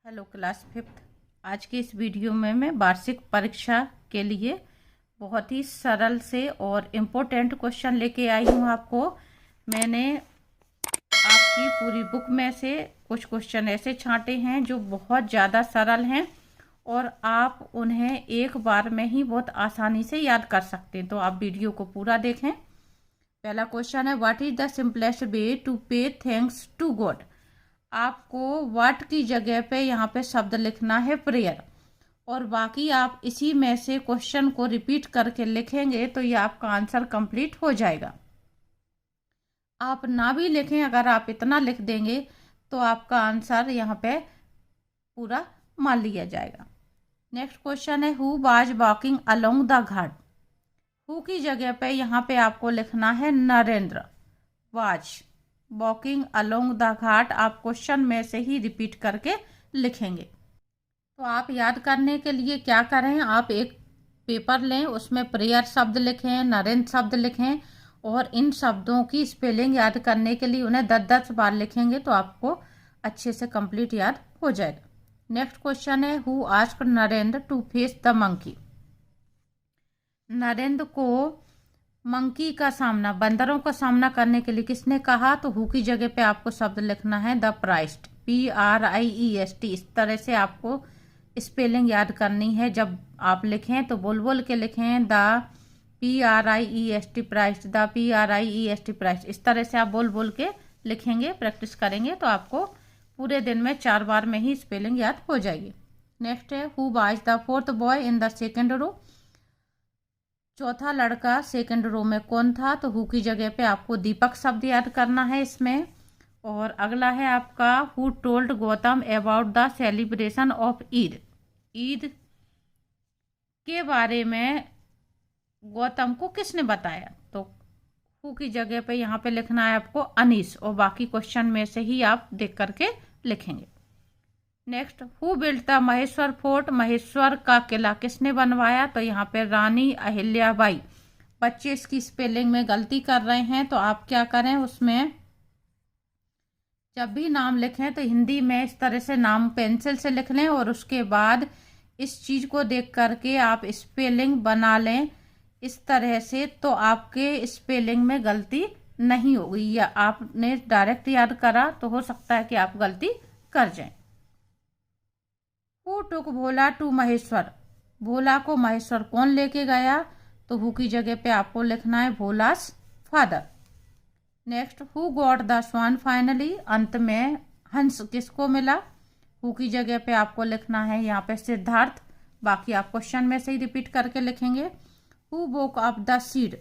Hello class fifth. आज के इस वीडियो में मैं वार्षिक परीक्षा के लिए बहुत ही सरल से और इम्पोर्टेंट क्वेश्चन लेके आई हूँ। आपको मैंने आपकी पूरी बुक में से कुछ क्वेश्चन ऐसे छांटे हैं जो बहुत ज़्यादा सरल हैं और आप उन्हें एक बार में ही बहुत आसानी से याद कर सकते हैं। तो आप वीडियो को पूरा देखें। पहला क्वेश्चन है, what is the simplest way to pay thanks to God. आपको व्हाट की जगह पे यहाँ पे शब्द लिखना है प्रेयर, और बाकी आप इसी में से क्वेश्चन को रिपीट करके लिखेंगे तो ये आपका आंसर कंप्लीट हो जाएगा। आप ना भी लिखें, अगर आप इतना लिख देंगे तो आपका आंसर यहाँ पे पूरा मान लिया जाएगा। नेक्स्ट क्वेश्चन है, who was walking along the ghat. Who की जगह पे यहाँ पे आपको लिखना है Narendra. Was walking along the ghat आप क्वेश्चन में से ही रिपीट करके लिखेंगे। तो आप याद करने के लिए क्या करें, आप एक पेपर लें, उसमें प्रेयर शब्द लिखें, नरेंद्र शब्द लिखें, और इन शब्दों की स्पेलिंग याद करने के लिए उन्हें 10-10 बार लिखेंगे तो आपको अच्छे से कंप्लीट याद हो जाएगा। नेक्स्ट क्वेश्चन है, who asked Narendra to face the monkey. Narendra को मंकी का सामना, बंदरों का सामना करने के लिए किसने कहा। तो हु की जगह पे आपको शब्द लिखना है द प्राइस्ट, PRIEST। इस तरह से आपको स्पेलिंग याद करनी है। जब आप लिखें तो बोल बोल के लिखें, the PRIEST priest, the PRIEST priest. इस तरह से आप बोल बोल के लिखेंगे, प्रैक्टिस करेंगे तो आपको पूरे दिन में 4 बार में ही स्पेलिंग याद हो जाएगी। नेक्स्ट है, who was the fourth boy in the second row. चौथा लड़का सेकंड रो में कौन था। तो हु की जगह पे आपको दीपक शब्द याद करना है इसमें। और अगला है आपका, who told Gautam about the celebration of Eid. Eid के बारे में गौतम को किसने बताया। तो हु की जगह पे यहाँ पे लिखना है आपको अनीस, और बाकी क्वेश्चन में से ही आप देख करके लिखेंगे। Next, who built the Maheshwar fort. Maheshwar का किला किसने बनवाया। तो यहाँ पे रानी अहिल्याबाई। बच्चे इसकी स्पेलिंग में गलती कर रहे हैं तो आप क्या करें, उसमें जब भी नाम लिखें तो हिंदी में इस तरह से नाम पेंसिल से लिख लें, और उसके बाद इस चीज को देख करके आप स्पेलिंग बना लें इस तरह से, तो आपके स्पेलिंग में गलती नहीं होगी। या आपने डायरेक्ट याद करा तो हो सकता है कि आप गलती कर जाएं। Who took Bhola to Maheshwar. Bhola को महेश्वर कौन लेके गया। तो हु की जगह पे आपको लिखना है Bhola's father. Next, who got the swan finally. अंत में हंस किसको मिला। हु की जगह पे आपको लिखना है यहाँ पे सिद्धार्थ। बाकी आप क्वेश्चन में से ही रिपीट करके लिखेंगे। Who woke up the seed.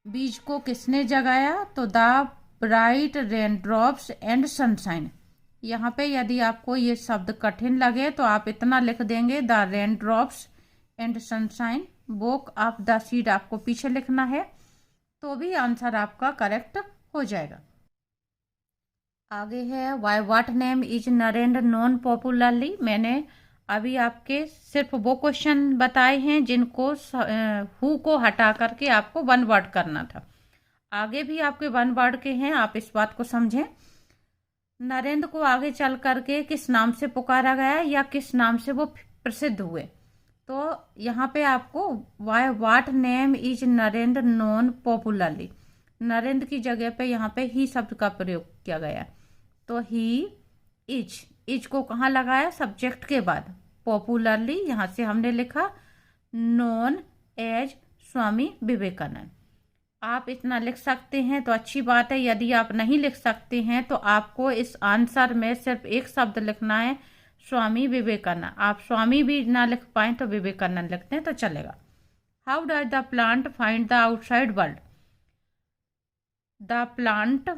बीज को किसने जगाया। तो the bright rain drops and sunshine. यहाँ पे यदि आपको ये शब्द कठिन लगे तो आप इतना लिख देंगे, the rain drops and sunshine woke up the seed आपको पीछे लिखना है, तो भी आंसर आपका करेक्ट हो जाएगा। आगे है, why what name is Narendra known popularly. मैंने अभी आपके सिर्फ वो क्वेश्चन बताए हैं जिनको हु को हटा करके आपको 1 वर्ड करना था। आगे भी आपके 1 वर्ड के हैं, आप इस बात को समझें। नरेंद्र को आगे चल करके किस नाम से पुकारा गया या किस नाम से वो प्रसिद्ध हुए। तो यहाँ पे आपको why what name is Narendra known popularly, Narendra की जगह पे यहाँ पे ही शब्द का प्रयोग किया गया। तो ही इज को कहाँ लगाया, सब्जेक्ट के बाद। पॉपुलरली यहाँ से हमने लिखा नोन एज स्वामी विवेकानंद। आप इतना लिख सकते हैं तो अच्छी बात है। यदि आप नहीं लिख सकते हैं तो आपको इस आंसर में सिर्फ एक शब्द लिखना है, स्वामी विवेकानंद। आप स्वामी भी ना लिख पाए तो विवेकानंद लिखते हैं तो चलेगा। How does the plant find the outside world. The plant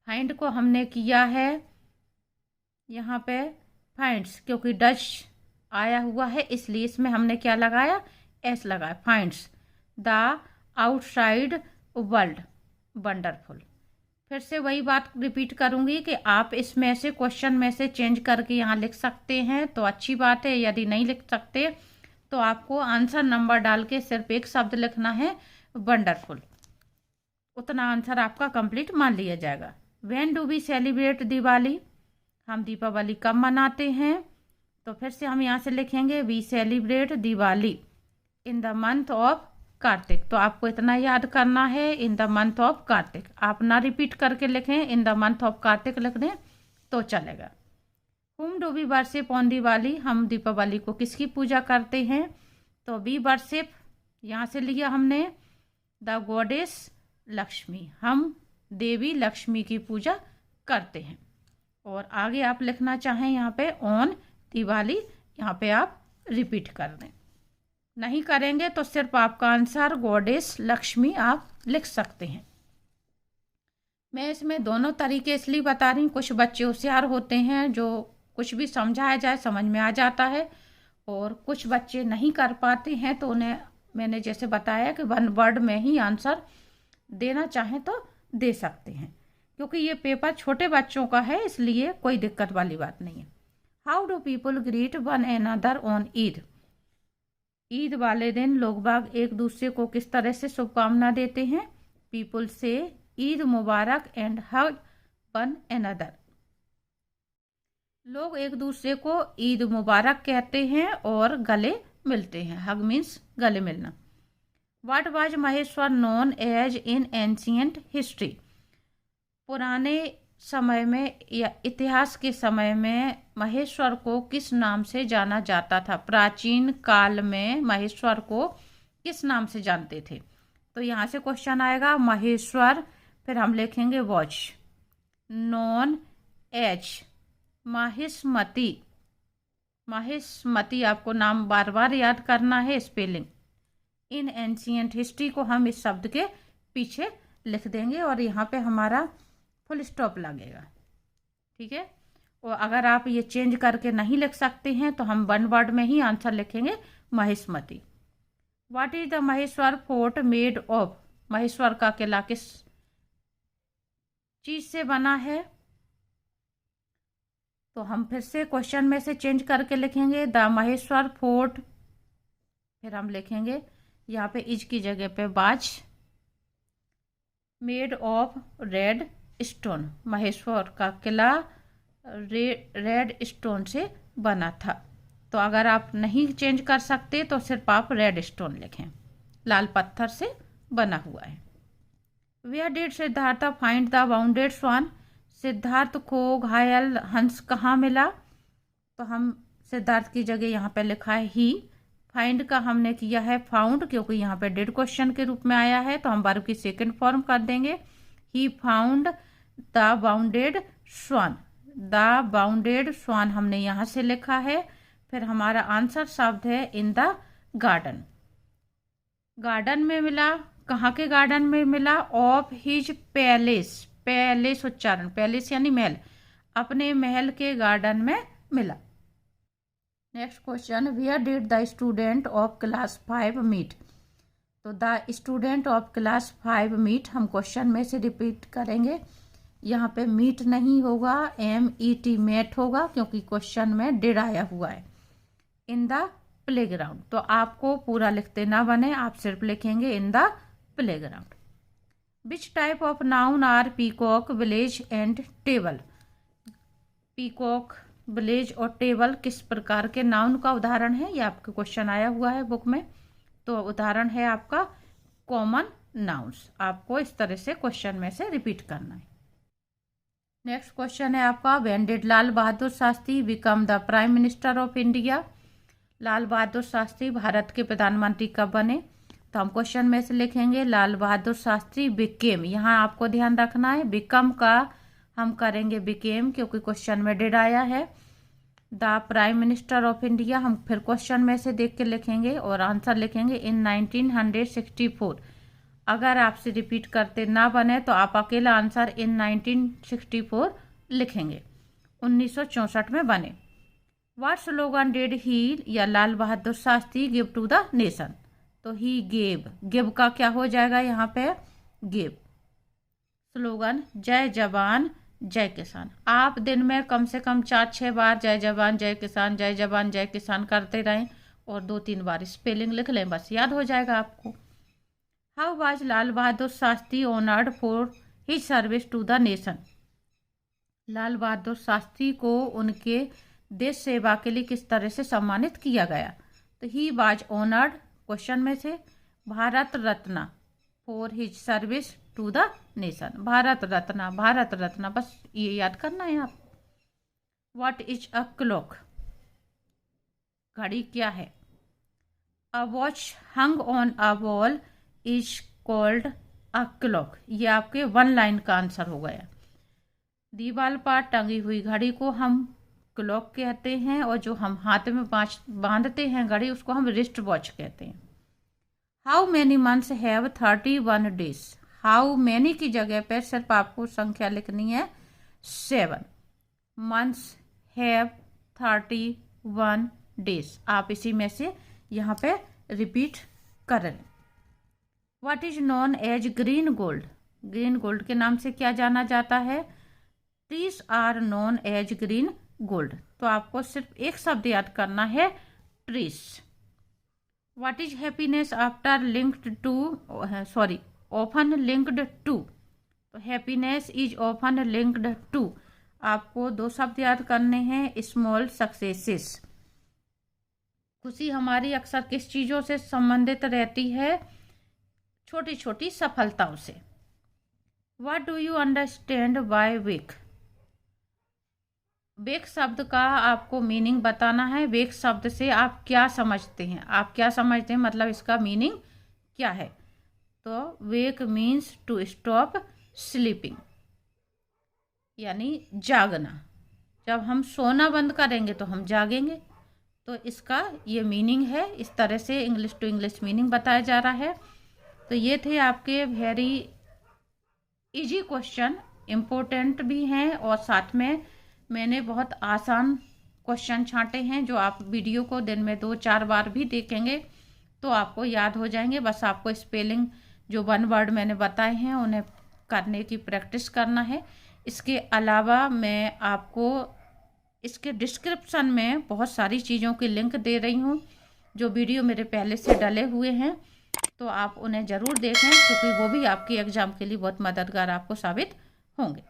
find को हमने किया है यहाँ पे फाइंड्स, क्योंकि डच आया हुआ है इसलिए इसमें हमने क्या लगाया, एस लगाया, finds the outside world wonderful. फिर से वही बात रिपीट करूंगी कि आप इसमें से क्वेश्चन में से चेंज करके यहाँ लिख सकते हैं तो अच्छी बात है। यदि नहीं लिख सकते तो आपको आंसर नंबर डाल के सिर्फ एक शब्द लिखना है, वंडरफुल। उतना आंसर आपका कंप्लीट मान लिया जाएगा। When do we celebrate Diwali. हम दीपावली कब मनाते हैं? तो फिर से हम यहाँ से लिखेंगे we celebrate Diwali in the month of Kartik. तो आपको इतना याद करना है, in the month of Kartik. आप ना रिपीट करके लिखें, in the month of Kartik लिख दें तो चलेगा। Whom do we worship on Diwali, हम दीपावली को किसकी पूजा करते हैं? तो वी वर्शिप यहाँ से लिया हमने द गॉडेस लक्ष्मी, हम देवी लक्ष्मी की पूजा करते हैं। और आगे आप लिखना चाहें यहाँ पे ऑन दिवाली, यहाँ पे आप रिपीट कर दें। नहीं करेंगे तो सिर्फ आपका आंसर गॉडेस लक्ष्मी आप लिख सकते हैं। मैं इसमें दोनों तरीके इसलिए बता रही हूँ, कुछ बच्चे होशियार होते हैं जो कुछ भी समझाया जाए समझ में आ जाता है, और कुछ बच्चे नहीं कर पाते हैं तो उन्हें मैंने जैसे बताया कि वन वर्ड में ही आंसर देना चाहें तो दे सकते हैं, क्योंकि ये पेपर छोटे बच्चों का है, इसलिए कोई दिक्कत वाली बात नहीं है। How do people greet one another on Eid, Eid वाले दिन लोग बाग एक दूसरे को किस तरह से शुभकामना देते हैं? पीपल से ईद मुबारक एंड हग वन अनदर, लोग एक दूसरे को ईद मुबारक कहते हैं और गले मिलते हैं। हग मीन्स गले मिलना। What was Maheshwar known as in ancient history, पुराने समय में या इतिहास के समय में महेश्वर को किस नाम से जाना जाता था? प्राचीन काल में महेश्वर को किस नाम से जानते थे? तो यहाँ से क्वेश्चन आएगा महेश्वर, फिर हम लिखेंगे was, known as Mahishmati, Mahishmati आपको नाम बार बार याद करना है, स्पेलिंग। इन एंशियंट हिस्ट्री को हम इस शब्द के पीछे लिख देंगे और यहाँ पे हमारा फुल स्टॉप लगेगा, ठीक है। और अगर आप ये चेंज करके नहीं लिख सकते हैं तो हम वन वर्ड में ही आंसर लिखेंगे Mahishmati. What is the Maheshwar fort made of, Maheshwar का किला किस चीज से बना है? तो हम फिर से क्वेश्चन में से चेंज करके लिखेंगे द महेश्वर फोर्ट, फिर हम लिखेंगे यहाँ पे इज की जगह पे बाज, made of red stone, Maheshwar का किला रेड स्टोन से बना था। तो अगर आप नहीं चेंज कर सकते तो सिर्फ आप रेड स्टोन लिखें, लाल पत्थर से बना हुआ है। Where did Siddhartha find the wounded swan, Siddhartha को घायल हंस कहाँ मिला? तो हम सिद्धार्थ की जगह यहाँ पे लिखा है ही, फाइंड का हमने किया है फाउंड, क्योंकि यहाँ पे डिड क्वेश्चन के रूप में आया है तो हम वर्ब की सेकंड फॉर्म कर देंगे। He found the bounded swan, the bounded swan हमने यहाँ से लिखा है। फिर हमारा आंसर शब्द है इन द गार्डन, गार्डन में मिला। कहाँ के गार्डन में मिला? ऑफ हिज पैलेस, पैलेस उच्चारण, पैलेस यानी महल, अपने महल के गार्डन में मिला। Next question, where did the student of class 5 meet, तो the student of class 5 meet हम क्वेश्चन में से रिपीट करेंगे। यहाँ पे मीट नहीं होगा, MET मेट होगा, क्योंकि क्वेश्चन में डिड आया हुआ है। इन द प्लेग्राउंड, तो आपको पूरा लिखते ना बने, आप सिर्फ लिखेंगे in the playground. Which type of noun are peacock, village and table, peacock, village और टेबल किस प्रकार के नाउन का उदाहरण है? ये आपका क्वेश्चन आया हुआ है बुक में। तो उदाहरण है आपका कॉमन नाउन्स, आपको इस तरह से क्वेश्चन में से रिपीट करना है। नेक्स्ट क्वेश्चन है आपका, when did Lal Bahadur Shastri become the prime minister of India, Lal Bahadur Shastri Bharat के प्रधानमंत्री कब बने? तो हम क्वेश्चन में से लिखेंगे लाल बहादुर शास्त्री बिकेम, यहाँ आपको ध्यान रखना है बिकम का हम करेंगे बिकेम, क्योंकि क्वेश्चन में डिड आया है। The prime minister of India हम फिर क्वेश्चन में से देख के लिखेंगे और आंसर लिखेंगे इन 1964। अगर आपसे रिपीट करते ना बने तो आप अकेला आंसर इन 1964 लिखेंगे, 1964 में बने। व्हाट स्लोगन डिड ही या Lal Bahadur Shastri give to the nation, तो ही गेव, गिव का क्या हो जाएगा यहाँ पे? गिव। स्लोगन जय जवान जय किसान, आप दिन में कम से कम 4-6 बार जय जवान जय किसान, जय जवान जय किसान करते रहें और 2-3 बार स्पेलिंग लिख लें, बस याद हो जाएगा आपको। How was Lal Bahadur Shastri honoured for his service to the nation, Lal Bahadur Shastri को उनके देश सेवा के लिए किस तरह से सम्मानित किया गया? तो ही वाज ऑनर्ड, क्वेश्चन में से, Bharat Ratna for his service to the nation. Bharat Ratna, Bharat Ratna, बस ये याद करना है आप। What is a clock? घड़ी क्या है? A watch hung on a wall is called a clock. ये आपके वन लाइन का आंसर हो गया। दीवार पर टंगी हुई घड़ी को हम क्लॉक कहते हैं, और जो हम हाथ में बांधते हैं घड़ी, उसको हम रिस्ट वॉच कहते हैं। How many months have 31 days? How many की जगह पर सिर्फ आपको संख्या लिखनी है 7। मंथ्स हैव 31 डेज, आप इसी में से यहाँ पे रिपीट करें। What is known as green gold? Green gold के नाम से क्या जाना जाता है? Trees are known as green gold. तो आपको सिर्फ एक शब्द याद करना है, trees. What is happiness after linked to, sorry, often linked to? तो happiness is often linked to. आपको दो शब्द याद करने हैं, स्मॉल सक्सेसेस। खुशी हमारी अक्सर किस चीजों से संबंधित रहती है? छोटी छोटी सफलताओं से। What do you understand by wake? Wake शब्द का आपको मीनिंग बताना है। वेक शब्द से आप क्या समझते हैं? आप क्या समझते हैं मतलब इसका मीनिंग क्या है? तो वेक मीन्स टू स्टॉप स्लीपिंग, यानी जागना। जब हम सोना बंद करेंगे तो हम जागेंगे। तो इसका ये मीनिंग है। इस तरह से इंग्लिश टू इंग्लिश मीनिंग बताया जा रहा है। तो ये थे आपके वेरी इजी क्वेश्चन, इम्पोर्टेंट भी हैं, और साथ में मैंने बहुत आसान क्वेश्चन छांटे हैं, जो आप वीडियो को दिन में 2-4 बार भी देखेंगे तो आपको याद हो जाएंगे। बस आपको स्पेलिंग जो 1 वर्ड मैंने बताए हैं उन्हें करने की प्रैक्टिस करना है। इसके अलावा मैं आपको इसके डिस्क्रिप्शन में बहुत सारी चीज़ों की लिंक दे रही हूँ, जो वीडियो मेरे पहले से डले हुए हैं, तो आप उन्हें ज़रूर देखें, क्योंकि वो भी आपके एग्ज़ाम के लिए बहुत मददगार आपको साबित होंगे।